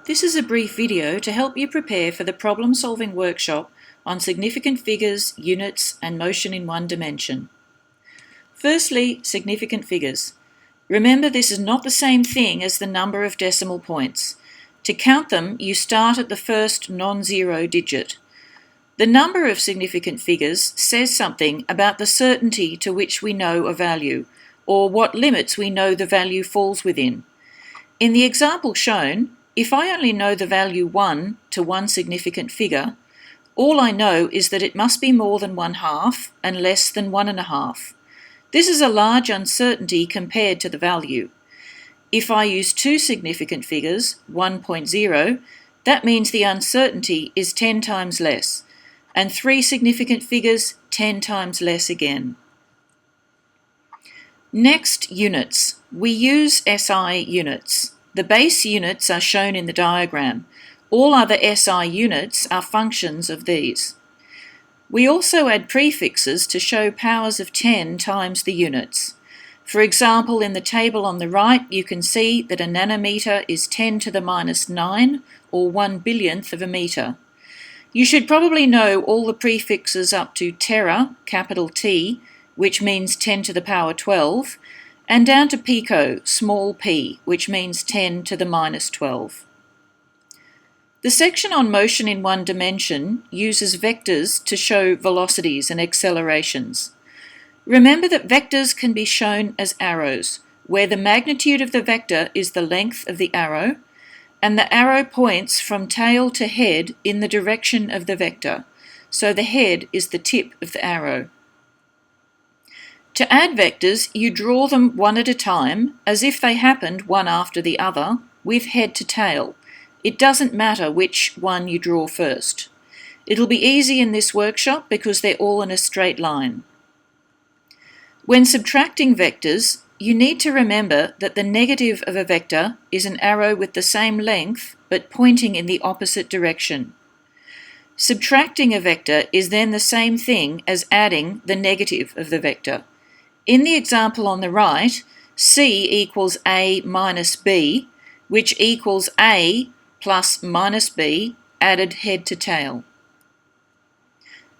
This is a brief video to help you prepare for the problem-solving workshop on significant figures, units, and motion in one dimension. Firstly, significant figures. Remember, this is not the same thing as the number of decimal points. To count them, you start at the first non-zero digit. The number of significant figures says something about the certainty to which we know a value, or what limits we know the value falls within. In the example shown, if I only know the value 1 to one significant figure, all I know is that it must be more than 1/2 and less than 1.5. This is a large uncertainty compared to the value. If I use two significant figures, 1.0, that means the uncertainty is 10 times less, and three significant figures, 10 times less again. Next, units. We use SI units. The base units are shown in the diagram. All other SI units are functions of these. We also add prefixes to show powers of 10 times the units. For example, in the table on the right, you can see that a nanometer is 10 to the minus 9, or 1/1000th of a meter. You should probably know all the prefixes up to tera, capital T, which means 10 to the power 12, and down to pico, small p, which means 10 to the minus 12. The section on motion in one dimension uses vectors to show velocities and accelerations. Remember that vectors can be shown as arrows, where the magnitude of the vector is the length of the arrow, and the arrow points from tail to head in the direction of the vector, so the head is the tip of the arrow. To add vectors, you draw them one at a time, as if they happened one after the other, with head to tail. It doesn't matter which one you draw first. It'll be easy in this workshop because they're all in a straight line. When subtracting vectors, you need to remember that the negative of a vector is an arrow with the same length but pointing in the opposite direction. Subtracting a vector is then the same thing as adding the negative of the vector. In the example on the right, C equals A minus B, which equals A plus minus B added head to tail.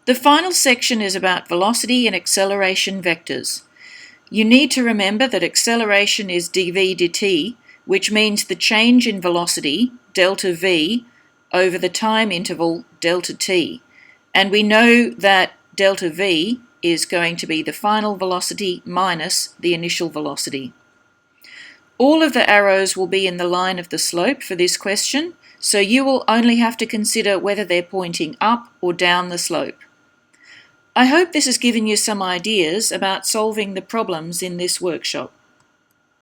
The final section is about velocity and acceleration vectors. You need to remember that acceleration is dv dt, which means the change in velocity, delta v, over the time interval, delta t. And we know that delta v is going to be the final velocity minus the initial velocity. All of the arrows will be in the line of the slope for this question, so you will only have to consider whether they're pointing up or down the slope. I hope this has given you some ideas about solving the problems in this workshop.